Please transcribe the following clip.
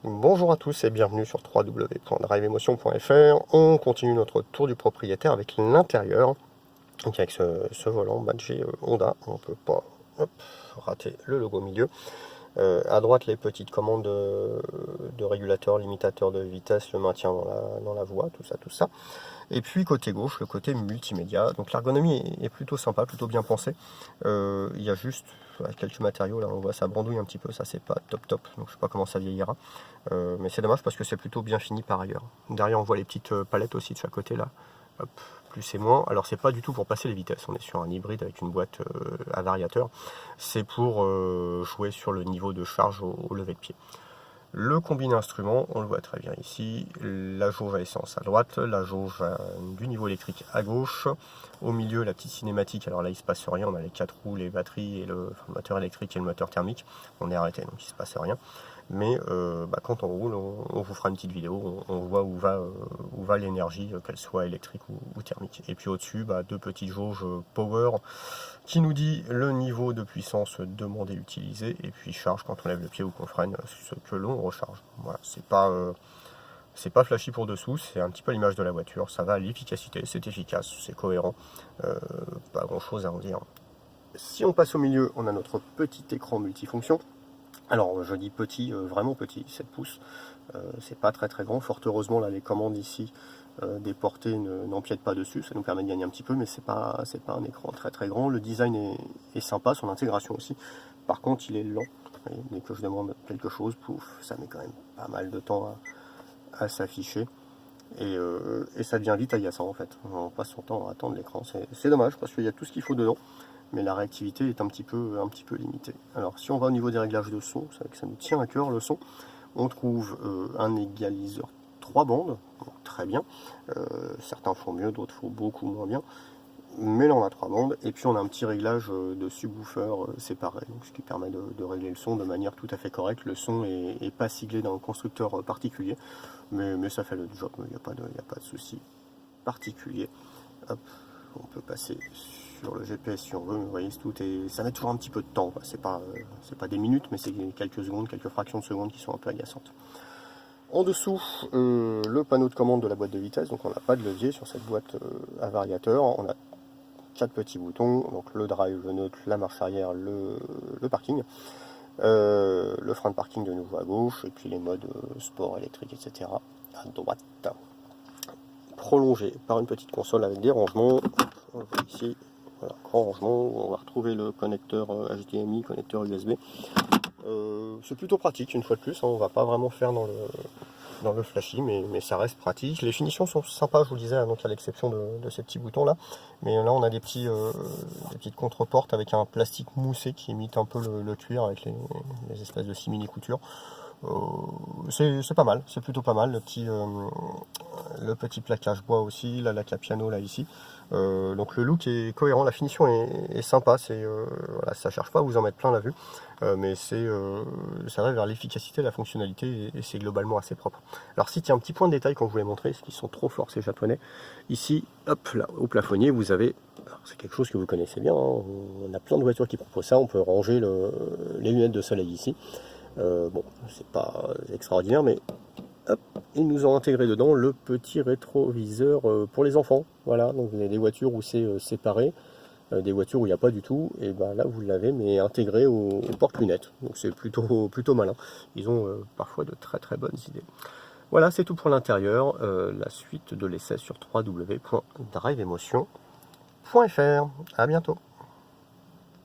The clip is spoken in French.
Bonjour à tous et bienvenue sur www.driveemotion.fr. On continue notre tour du propriétaire avec l'intérieur. Donc avec ce volant badgé Honda, on ne peut pas rater le logo au milieu. À droite, les petites commandes de régulateur, limitateur de vitesse, le maintien dans la voie, tout ça. Et puis côté gauche, le côté multimédia. Donc l'ergonomie est plutôt sympa, plutôt bien pensée. Il y a juste quelques matériaux, là on voit ça brandouille un petit peu, ça c'est pas top. Donc je sais pas comment ça vieillira. Mais c'est dommage parce que c'est plutôt bien fini par ailleurs. Derrière on voit les petites palettes aussi de chaque côté là. Hop, plus et moins. Alors c'est pas du tout pour passer les vitesses, on est sur un hybride avec une boîte à variateur. C'est pour jouer sur le niveau de charge au lever de pied. Le combiné instrument, on le voit très bien ici, la jauge à essence à droite, la jauge du niveau électrique à gauche, au milieu la petite cinématique, alors là il ne se passe rien, on a les 4 roues, les batteries, et le moteur électrique et le moteur thermique, on est arrêté donc il ne se passe rien, mais quand on roule, on vous fera une petite vidéo, on voit où va l'énergie, qu'elle soit électrique ou thermique. Et puis au-dessus, deux petites jauges power qui nous dit le niveau de puissance demandé utilisé, et puis charge quand on lève le pied ou qu'on freine, ce que l'on recharge. Voilà, c'est pas flashy pour dessous, c'est un petit peu l'image de la voiture, ça va à l'efficacité, c'est efficace, c'est cohérent, pas grand chose à en dire. Si on passe au milieu, on a notre petit écran multifonction. Alors je dis petit, vraiment petit, 7 pouces, c'est pas très grand, fort heureusement là les commandes ici des portées n'empiètent pas dessus, ça nous permet de gagner un petit peu, mais c'est pas un écran très grand. Le design est sympa, son intégration aussi, par contre il est lent, dès que je demande quelque chose, pouf, ça met quand même pas mal de temps à s'afficher, et ça devient vite agaçant en fait, on passe son temps à attendre l'écran, c'est dommage parce qu'il y a tout ce qu'il faut dedans, mais la réactivité est un petit peu limitée. Alors si on va au niveau des réglages de son, c'est vrai que ça nous tient à cœur le son, on trouve un égaliseur 3 bandes, donc très bien, certains font mieux, d'autres font beaucoup moins bien, mais là on a 3 bandes, et puis on a un petit réglage de subwoofer séparé, donc ce qui permet de régler le son de manière tout à fait correcte. Le son est pas siglé d'un constructeur particulier, mais ça fait le job, il n'y a pas de souci particulier. Hop, on peut passer sur le GPS si on veut, mais vous voyez, ça met toujours un petit peu de temps, c'est pas des minutes, mais c'est quelques secondes, quelques fractions de secondes qui sont un peu agaçantes. En dessous, le panneau de commande de la boîte de vitesse, donc on n'a pas de levier sur cette boîte à variateur, on a 4 petits boutons, donc le drive, le neutre, la marche arrière, le parking, le frein de parking de nouveau à gauche, et puis les modes sport, électrique, etc. à droite. Prolongé par une petite console avec des rangements, on le voit ici, voilà, grand rangement, où on va retrouver le connecteur HDMI, connecteur USB. C'est plutôt pratique une fois de plus, hein, on va pas vraiment faire dans le flashy, mais ça reste pratique. Les finitions sont sympas, je vous le disais, donc à l'exception de ces petits boutons là, mais là on a des petites contreportes avec un plastique moussé qui imite un peu le cuir avec les espèces de simili coutures. C'est pas mal, c'est plutôt pas mal. Le petit plaquage bois aussi, la laque à piano là ici. Donc le look est cohérent, la finition est sympa. Voilà, ça cherche pas à vous en mettre plein la vue, mais ça va vers l'efficacité, la fonctionnalité, et c'est globalement assez propre. Alors si, tiens, un petit point de détail qu'on voulait montrer, ce qui sont trop forts ces japonais. Ici, hop là, au plafonnier, vous avez, c'est quelque chose que vous connaissez bien, hein, on a plein de voitures qui proposent ça. On peut ranger les lunettes de soleil ici. Bon, c'est pas extraordinaire, mais hop, ils nous ont intégré dedans le petit rétroviseur pour les enfants. Voilà, donc vous avez des voitures où c'est séparé, des voitures où il n'y a pas du tout, et ben là vous l'avez, mais intégré aux porte-lunettes. Donc c'est plutôt malin. Ils ont parfois de très bonnes idées. Voilà, c'est tout pour l'intérieur. La suite de l'essai sur www.driveemotion.fr. À bientôt.